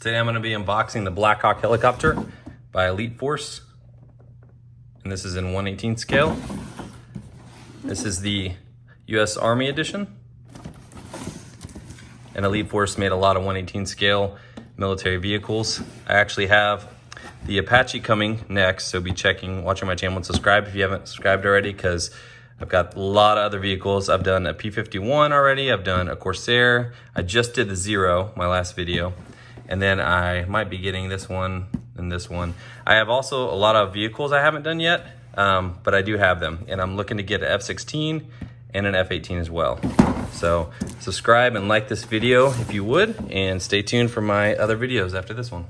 Today I'm going to be unboxing the Black Hawk helicopter by Elite Force, and this is in 1/18 scale. This is the US Army edition, and Elite Force made a lot of 1/18 scale military vehicles. I actually have the Apache coming next, so be watching my channel and subscribe if you haven't subscribed already, because I've got a lot of other vehicles. I've done a P-51 already, I've done a Corsair, I just did the Zero, my last video, and then I might be getting this one and this one. I have also a lot of vehicles I haven't done yet, but I do have them, and I'm looking to get an F-16 and an F-18 as well. So subscribe and like this video if you would, and stay tuned for my other videos after this one.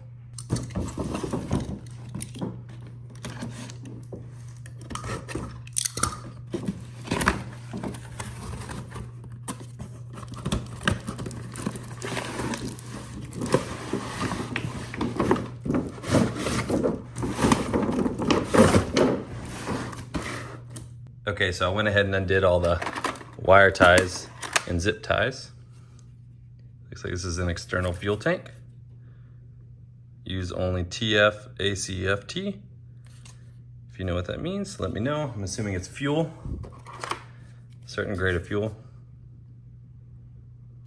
Okay, so I went ahead and undid all the wire ties and zip ties. Looks like this is an external fuel tank. Use only TF ACFT. If you know what that means, let me know. I'm assuming it's fuel, certain grade of fuel.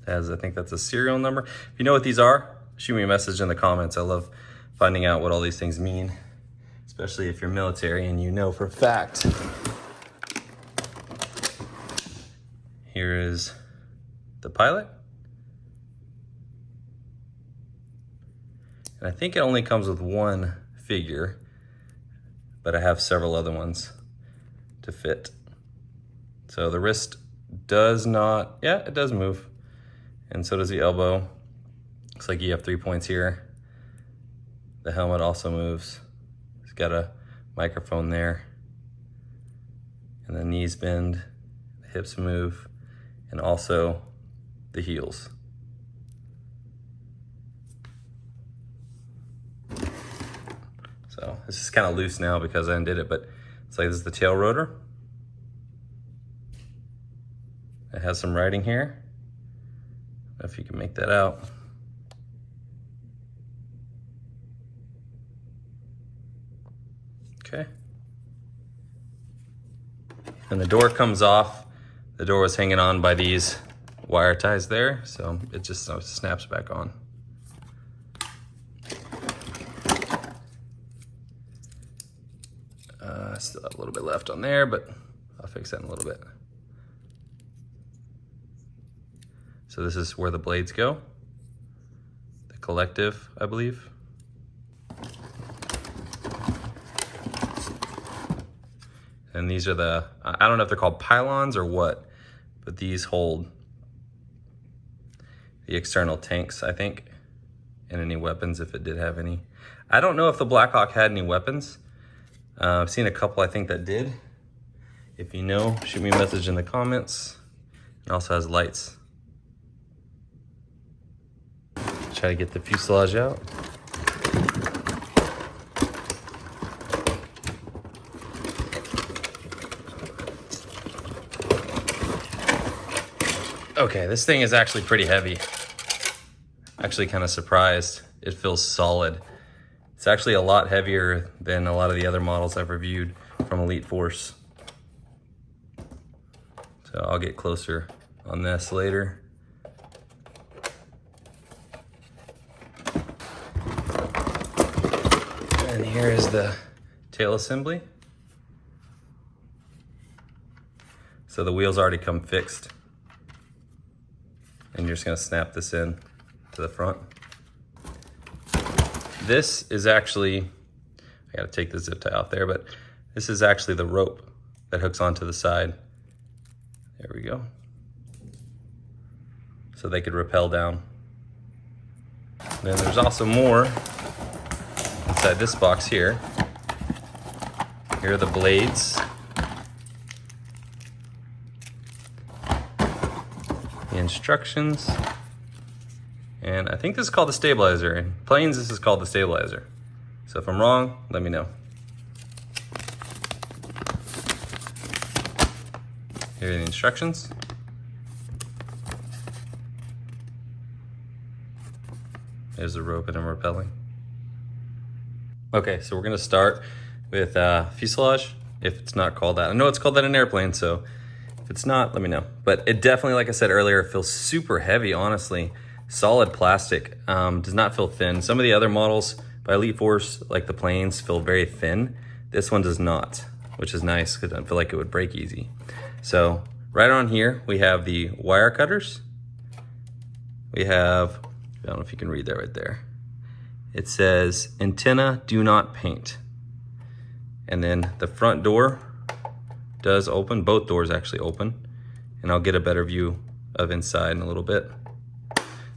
As I think that's a serial number. If you know what these are, shoot me a message in the comments. I love finding out what all these things mean, especially if you're military and you know for a fact. Here is the pilot. And I think it only comes with one figure, but I have several other ones to fit. So the wrist does not, yeah, it does move. And so does the elbow. Looks like you have 3 points here. The helmet also moves. It's got a microphone there. And the knees bend, the hips move, and also the heels. So this is kind of loose now because I undid it, but it's like this is the tail rotor. It has some writing here. I don't know if you can make that out. Okay. And the door comes off. The door was hanging on by these wire ties there, so it just snaps back on. I still have a little bit left on there, but I'll fix that in a little bit. So this is where the blades go. The collective, I believe. And these are the, I don't know if they're called pylons or what, but these hold the external tanks, I think, and any weapons if it did have any. I don't know if the Black Hawk had any weapons. I've seen a couple, I think, that did. If you know, shoot me a message in the comments. It also has lights. Try to get the fuselage out. Okay, this thing is actually pretty heavy. Actually kind of surprised. It feels solid. It's actually a lot heavier than a lot of the other models I've reviewed from Elite Force. So I'll get closer on this later. And here is the tail assembly. So the wheels already come fixed. And you're just gonna snap this in to the front. This is actually, I gotta take the zip tie off there, but this is actually the rope that hooks onto the side. There we go. So they could rappel down. And then there's also more inside this box here. Here are the blades. The instructions, and I think this is called the stabilizer. In planes, this is called the stabilizer. So if I'm wrong, let me know. Here are the instructions. There's the rope and I'm rappelling. Okay, so we're gonna start with fuselage, if it's not called that. I know it's called that in airplane, so if it's not, let me know. But it definitely, like I said earlier, feels super heavy, honestly. Solid plastic, does not feel thin. Some of the other models by Elite Force, like the planes, feel very thin. This one does not, which is nice because I feel like it would break easy. So right on here, we have the wire cutters. We have, I don't know if you can read that right there. It says, antenna do not paint. And then the front door does open, both doors actually open. And I'll get a better view of inside in a little bit.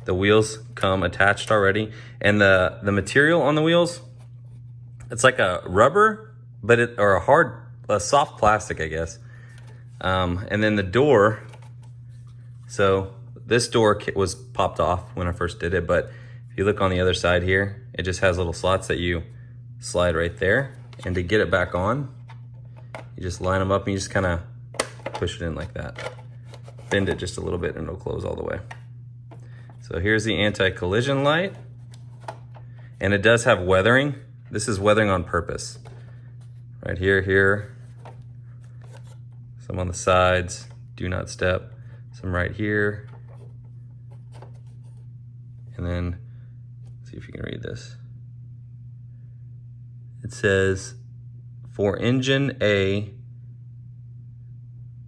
The wheels come attached already. And the material on the wheels, it's like a rubber, but or a soft plastic, I guess. And then the door, so this door was popped off when I first did it, but if you look on the other side here, it just has little slots that you slide right there. And to get it back on, you just line them up and you just kind of push it in like that. Bend it just a little bit and it'll close all the way. So here's the anti-collision light. And it does have weathering. This is weathering on purpose. Right here. Some on the sides, do not step. Some right here. And then, let's see if you can read this. It says, for engine A,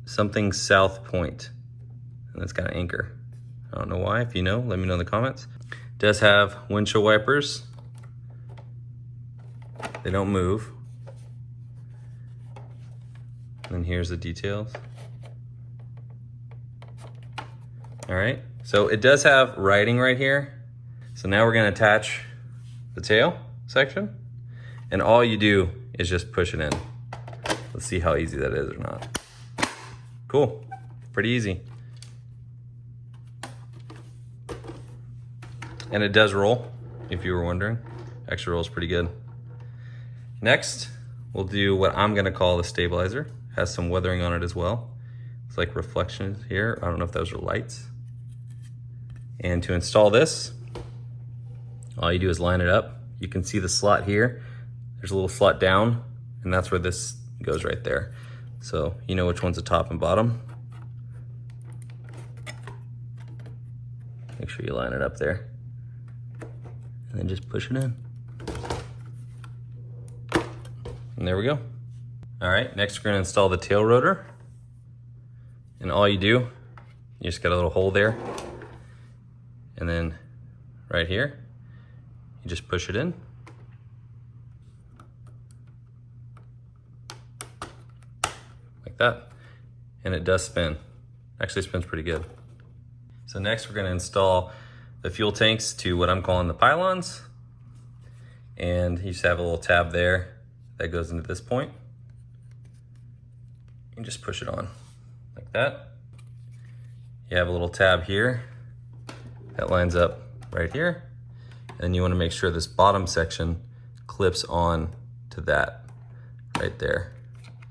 something south point. And that's got an anchor. I don't know why. If you know, let me know in the comments. It does have windshield wipers. They don't move. And here's the details. All right, so it does have writing right here. So now we're gonna attach the tail section. And all you do is just push it in. Let's see how easy that is or not. Cool, pretty easy. And it does roll, if you were wondering. Actually rolls pretty good. Next, we'll do what I'm gonna call the stabilizer. Has some weathering on it as well. It's like reflections here. I don't know if those are lights. And to install this, all you do is line it up. You can see the slot here. There's a little slot down, and that's where this goes right there. So you know which one's the top and bottom. Make sure you line it up there. And then just push it in. And there we go. All right, next we're gonna install the tail rotor. And all you do, you just got a little hole there. And then right here, you just push it in. Like that. And it does spin. Actually spins pretty good. So next we're gonna install the fuel tanks to what I'm calling the pylons. And you just have a little tab there that goes into this point. You just push it on like that. You have a little tab here that lines up right here. And you want to make sure this bottom section clips on to that right there,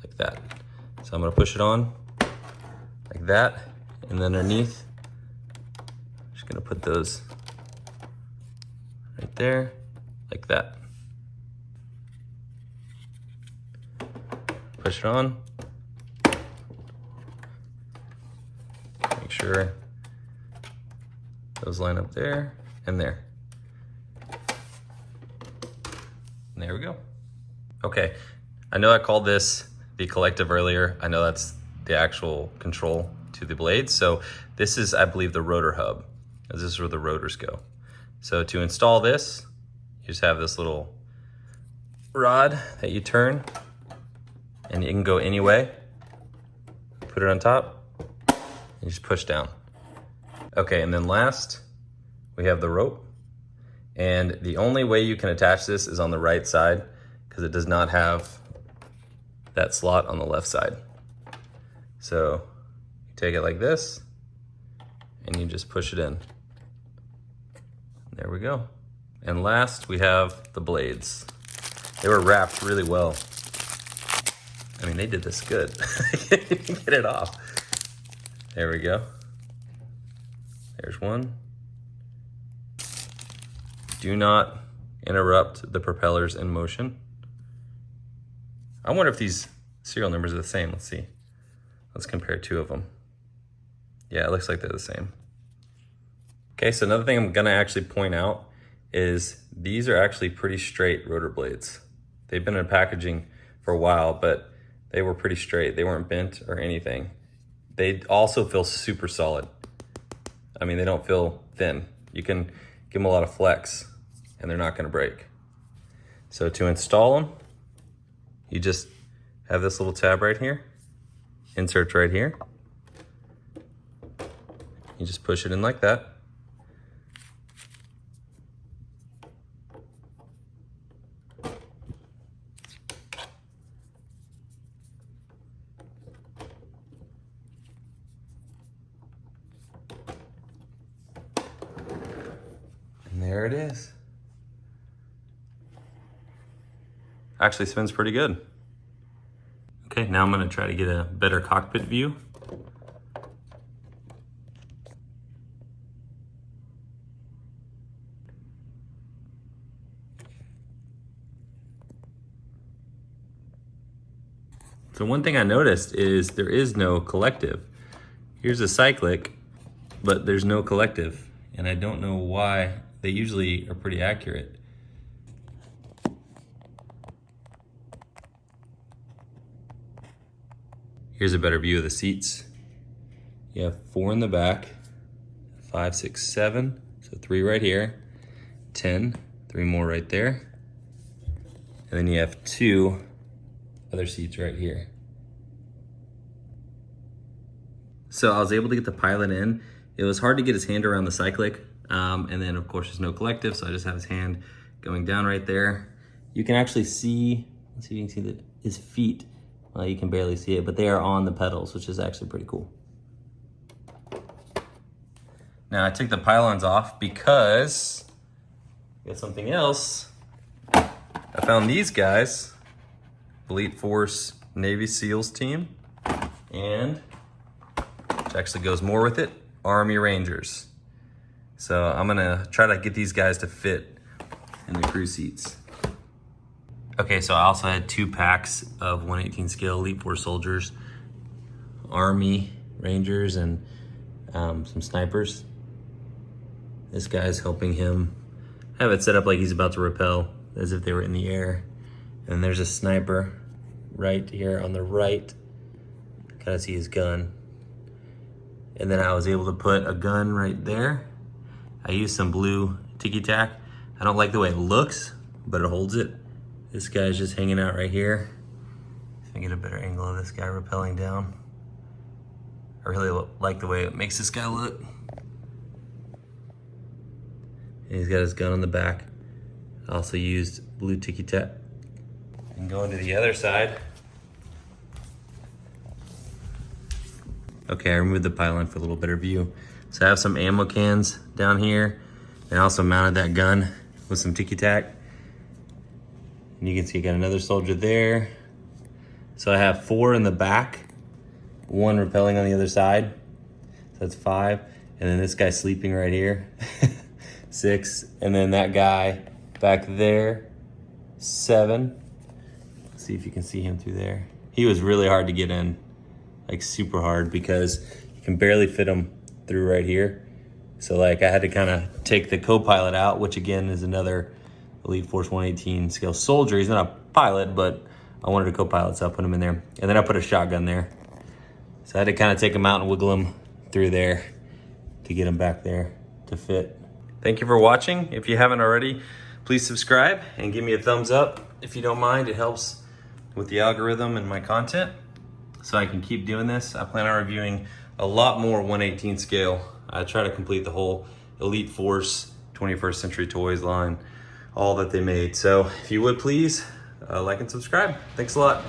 like that. So I'm going to push it on like that. And then underneath, I'm just going to put those right there, like that. Push it on. Make sure those line up there and there. And there we go. Okay, I know I called this the collective earlier. I know that's the actual control to the blades. So this is, I believe, the rotor hub, as this is where the rotors go. So to install this, you just have this little rod that you turn, and it can go any way. Put it on top, and just push down. Okay, and then last, we have the rope. And the only way you can attach this is on the right side, because it does not have that slot on the left side. So you take it like this, and you just push it in. There we go. And last, we have the blades. They were wrapped really well. I mean, they did this good. Get it off. There we go. There's one. Do not interrupt the propellers in motion. I wonder if these serial numbers are the same. Let's see. Let's compare two of them. Yeah, it looks like they're the same. Okay, so another thing I'm gonna actually point out is these are actually pretty straight rotor blades. They've been in packaging for a while, but they were pretty straight. They weren't bent or anything. They also feel super solid. I mean, they don't feel thin. You can give them a lot of flex and they're not gonna break. So to install them, you just have this little tab right here, inserts right here. You just push it in like that. And there it is. Actually spins pretty good. Okay, now I'm gonna try to get a better cockpit view. So one thing I noticed is there is no collective. Here's a cyclic, but there's no collective. And I don't know why. They usually are pretty accurate. Here's a better view of the seats. You have 4 in the back, 5, 6, 7, so 3 right here, 10, 3 more right there. And then you have 2 other seats right here. So I was able to get the pilot in. It was hard to get his hand around the cyclic. And then of course there's no collective, so I just have his hand going down right there. You can actually see, let's see if you can see his feet. Well, you can barely see it, but they are on the pedals, which is actually pretty cool. Now I took the pylons off because I got something else. I found these guys, Elite Force Navy SEALs team, and which actually goes more with it, Army Rangers. So I'm gonna try to get these guys to fit in the crew seats. Okay, so I also had 2 packs of 1/18 scale Elite Force soldiers, Army Rangers, and some snipers. This guy's helping him have it set up like he's about to rappel, as if they were in the air. And there's a sniper right here on the right. Kind of see his gun. And then I was able to put a gun right there. I used some blue Tiki Tac. I don't like the way it looks, but it holds it. This guy's just hanging out right here. If I get a better angle of this guy rappelling down. I really like the way it makes this guy look. And he's got his gun on the back. I also used blue Tiki Tac. And going to the other side. Okay, I removed the pylon for a little better view. So I have some ammo cans down here, and I also mounted that gun with some Tiki Tac. And you can see I got another soldier there. So I have 4 in the back, 1 rappelling on the other side. So that's 5. And then this guy sleeping right here, 6. And then that guy back there, 7. Let's see if you can see him through there. He was really hard to get in, like super hard, because you can barely fit him through right here. So like I had to kind of take the co-pilot out, which again is another Elite Force 1/18 scale soldier. He's not a pilot, but I wanted a co-pilot, so I put him in there. And then I put a shotgun there. So I had to kind of take him out and wiggle him through there to get him back there to fit. Thank you for watching. If you haven't already, please subscribe and give me a thumbs up if you don't mind. It helps with the algorithm and my content, so I can keep doing this. I plan on reviewing a lot more 1/18 scale. I try to complete the whole Elite Force 21st Century Toys line, all that they made. So if you would please like and subscribe. Thanks a lot.